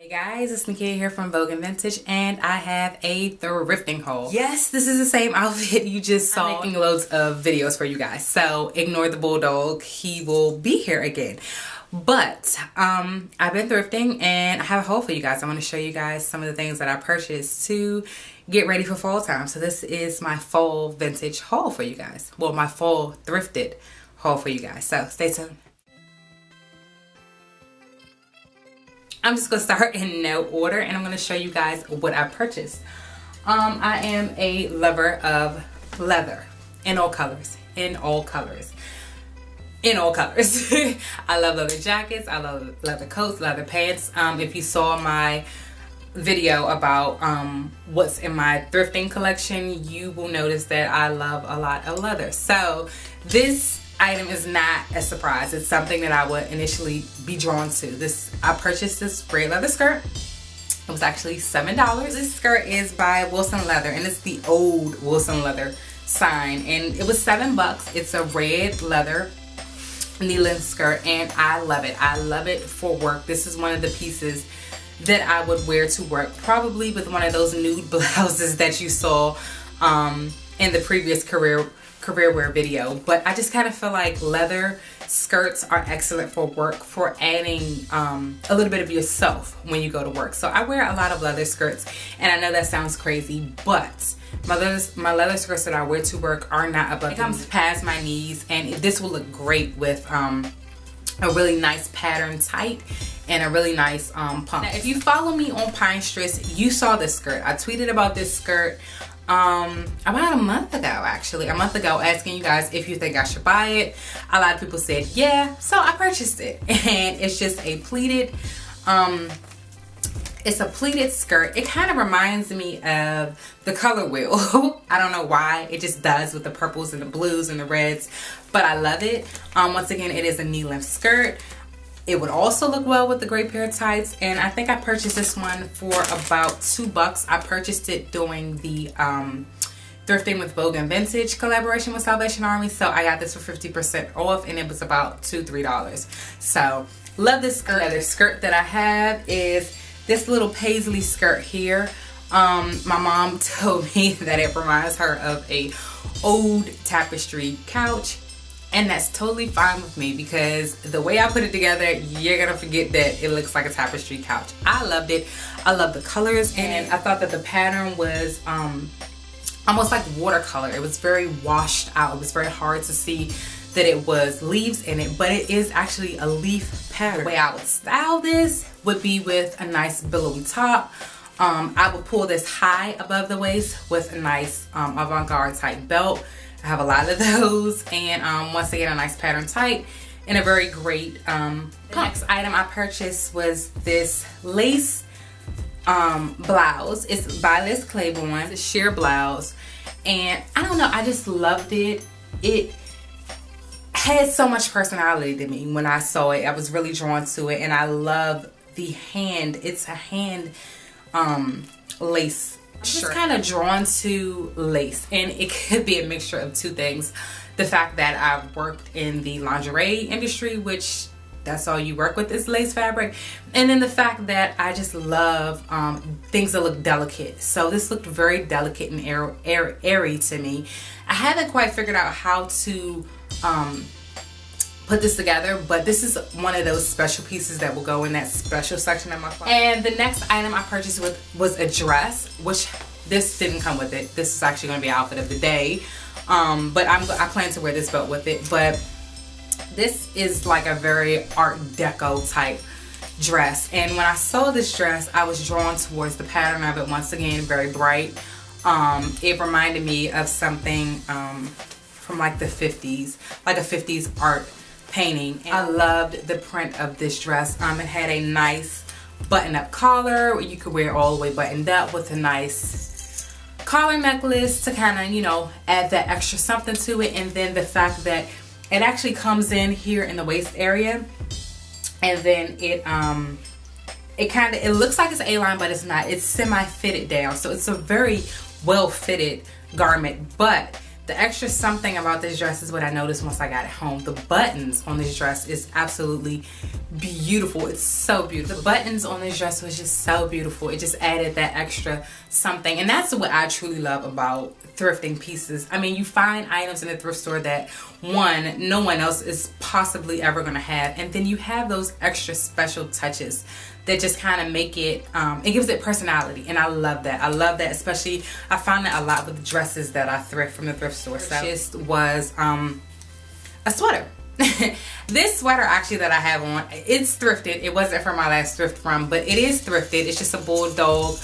Hey guys, it's Nakia here from Vogueandvintage, and I have a thrifting haul. Yes, this is the same outfit you just saw. I'm making loads of videos for you guys, so ignore the bulldog. He will be here again. But I've been thrifting and I have a haul for you guys. I want to show you guys some of the things that I purchased to get ready for fall time. So this is my fall vintage haul for you guys. Well, my fall thrifted haul for you guys. So stay tuned. I'm just gonna start in no order and I'm gonna show you guys what I purchased. I am a lover of leather in all colors, I love leather jackets, I love leather coats, leather pants. If you saw my video about what's in my thrifting collection, you will notice that I love a lot of leather. So this item is not a surprise. It's something that I would initially be drawn to. I purchased this gray leather skirt. It was actually $7. This skirt is by Wilson Leather and it's the old Wilson Leather sign, and it was $7. It's a red leather knee-length skirt and I love it. I love it for work. This is one of the pieces that I would wear to work, probably with one of those nude blouses that you saw in the previous career wear video. But I just kind of feel like leather skirts are excellent for work, for adding a little bit of yourself when you go to work. So I wear a lot of leather skirts, and I know that sounds crazy, but my leather skirts that I wear to work are not above. It comes past my knees, and this will look great with a really nice pattern tight and a really nice pump. Now, if you follow me on Pinterest, you saw this skirt. I tweeted about this skirt about a month ago, asking you guys if you think I should buy it. A lot of people said yeah, so I purchased it, and it's just a pleated it's a pleated skirt. It kind of reminds me of the color wheel. I don't know why, it just does, with the purples and the blues and the reds, but I love it. Once again, it is a knee-length skirt. It would also look well with the gray pair of tights, and I think I purchased this one for about $2. I purchased it during the Thrifting with Vogueandvintage collaboration with Salvation Army, so I got this for 50% off and it was about $2-3. So love this skirt. Another skirt that I have is this little paisley skirt here. My mom told me that it reminds her of a old Tapestry couch, and that's totally fine with me because the way I put it together, you're gonna forget that it looks like a Tapestry couch. I loved it. I love the colors, and I thought that the pattern was almost like watercolor. It was very washed out. It was very hard to see that it was leaves in it, but it is actually a leaf pattern. The way I would style this would be with a nice billowy top. I would pull this high above the waist with a nice avant-garde type belt. I have a lot of those, and once again, a nice pattern tight and a very great pump. The next item I purchased was this lace blouse. It's by Liz Claiborne. It's a sheer blouse, and I don't know, I just loved it. It had so much personality to me when I saw it. I was really drawn to it, and I love the hand. It's a hand lace. I'm just kind of drawn to lace, and it could be a mixture of two things. The fact that I've worked in the lingerie industry, which that's all you work with is lace fabric, and then the fact that I just love things that look delicate. So this looked very delicate and airy to me. I haven't quite figured out how to put this together, but this is one of those special pieces that will go in that special section of my closet. And the next item I purchased was a dress, which this didn't come with it. This is actually going to be an outfit of the day, but I plan to wear this belt with it. But this is like a very art deco type dress, and when I saw this dress, I was drawn towards the pattern of it. Once again, very bright. It reminded me of something from like the 50s, like a 50s art painting, and I loved the print of this dress. It had a nice button-up collar where you could wear all the way buttoned up, with a nice collar necklace to kind of, you know, add that extra something to it. And then the fact that it actually comes in here in the waist area, and then it looks like it's A-line, but it's not. It's semi-fitted down, so it's a very well-fitted garment. But the extra something about this dress is what I noticed once I got it home. The buttons on this dress is absolutely beautiful. It's so beautiful. The buttons on this dress was just so beautiful. It just added that extra something. And that's what I truly love about thrifting pieces. I mean, you find items in the thrift store that one, no one else is possibly ever gonna have, and then you have those extra special touches that just kind of make it, it gives it personality, and I love that. I love that, especially I find that a lot with the dresses that I thrift from the thrift store. So this was a sweater. This sweater actually that I have on, it's thrifted. It wasn't from my last thrift run, but it is thrifted. It's just a bulldog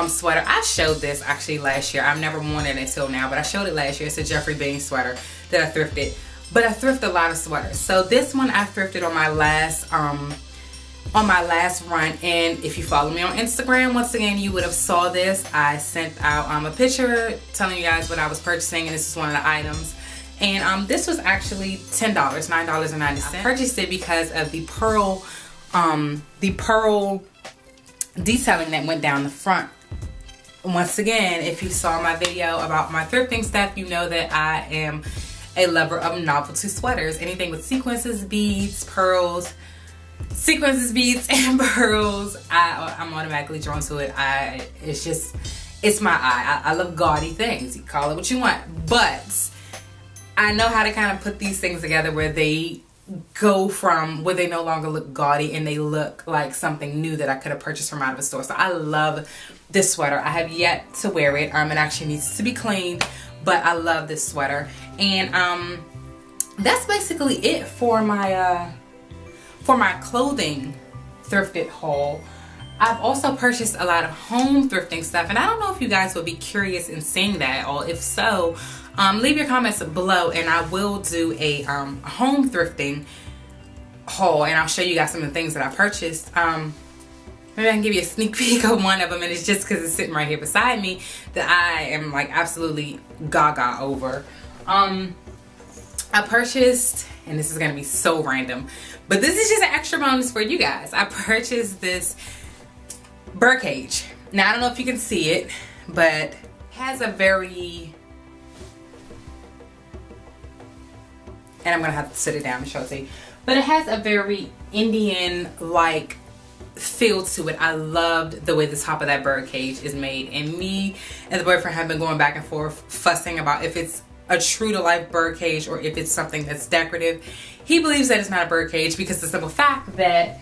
sweater. I showed this actually last year. I've never worn it until now, but I showed it last year. It's a Jeffrey Bean sweater that I thrifted. But I thrift a lot of sweaters. So this one I thrifted on my last run, and if you follow me on Instagram, once again, you would have saw this. I sent out a picture telling you guys what I was purchasing, and this is one of the items. And this was actually $10, $9.90. I purchased it because of the pearl detailing that went down the front. Once again, if you saw my video about my thrifting stuff, you know that I am a lover of novelty sweaters. Anything with sequences, beads, pearls, sequences, beads, and pearls, I'm automatically drawn to it. It's my eye. I love gaudy things. You call it what you want, but I know how to kind of put these things together where they go from where they no longer look gaudy and they look like something new that I could have purchased from out of a store. So I love this sweater. I have yet to wear it. It actually needs to be cleaned, but I love this sweater. And that's basically it for my clothing thrifted haul. I've also purchased a lot of home thrifting stuff, and I don't know if you guys would be curious in seeing that, or if so, leave your comments below and I will do a home thrifting haul, and I'll show you guys some of the things that I purchased. Maybe I can give you a sneak peek of one of them, and it's just because it's sitting right here beside me that I am like absolutely gaga over. I purchased, and this is gonna be so random, but this is just an extra bonus for you guys. I purchased this bird cage. Now I don't know if you can see it, but it has a very, and I'm gonna have to sit it down and show it to you, but it has a very Indian-like feel to it. I loved the way the top of that bird cage is made, and me and the boyfriend have been going back and forth fussing about if it's a true to life bird cage or if it's something that's decorative. He believes that it's not a bird cage because the simple fact that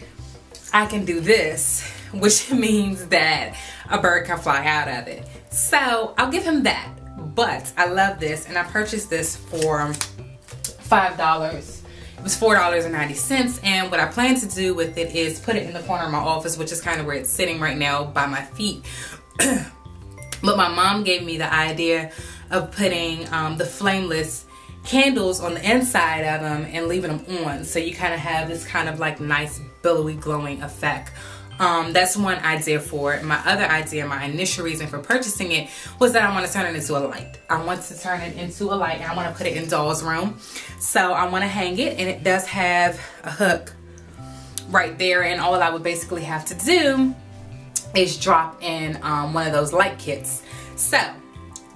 I can do this, which means that a bird can fly out of it. So I'll give him that, but I love this, and I purchased this for $5. It was $4.90, and what I plan to do with it is put it in the corner of my office, which is kind of where it's sitting right now by my feet. But my mom gave me the idea of putting the flameless candles on the inside of them and leaving them on, so you kind of have this kind of like nice billowy glowing effect. That's one idea for it. My other idea, my initial reason for purchasing it, was that I want to turn it into a light. I want to turn it into a light, and I want to put it in Doll's room. So I want to hang it, and it does have a hook right there, and all I would basically have to do is drop in one of those light kits. So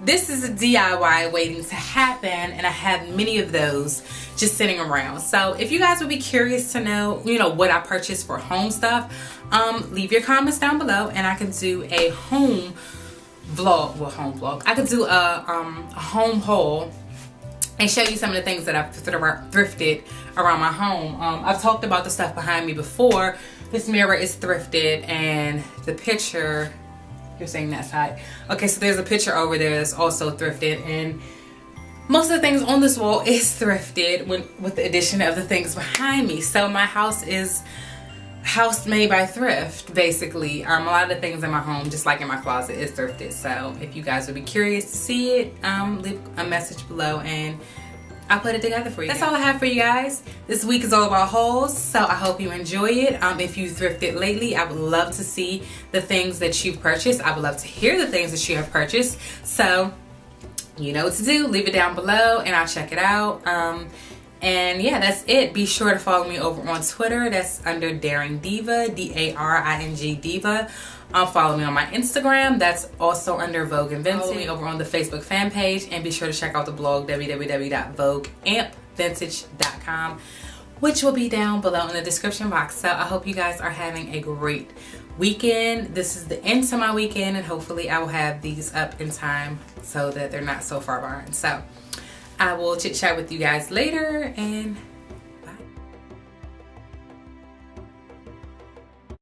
this is a DIY waiting to happen, and I have many of those just sitting around. So if you guys would be curious to know, you know, what I purchased for home stuff, leave your comments down below, and I can do a home vlog. Well, home vlog. I could do a home haul and show you some of the things that I've thrifted around my home. I've talked about the stuff behind me before. This mirror is thrifted, and the picture, you're saying that side. Okay, so there's a picture over there that's also thrifted, and most of the things on this wall is thrifted with the addition of the things behind me. So my house is house made by thrift, basically. A lot of the things in my home, just like in my closet, is thrifted. So if you guys would be curious to see it, leave a message below and I'll put it together for you. That's all I have for you guys. This week is all about hauls, so I hope you enjoy it. If you thrifted lately, I would love to see the things that you've purchased. I would love to hear the things that you have purchased. So you know what to do. Leave it down below and I'll check it out. And yeah, that's it. Be sure to follow me over on Twitter. That's under Daring Diva, D-A-R-I-N-G Diva. Follow me on my Instagram. That's also under Vogueandvintage. Follow me over on the Facebook fan page. And be sure to check out the blog, www.vogueandvintage.com, which will be down below in the description box. So I hope you guys are having a great weekend. This is the end to my weekend, and hopefully I will have these up in time so that they're not so far behind. So I will chit chat with you guys later, and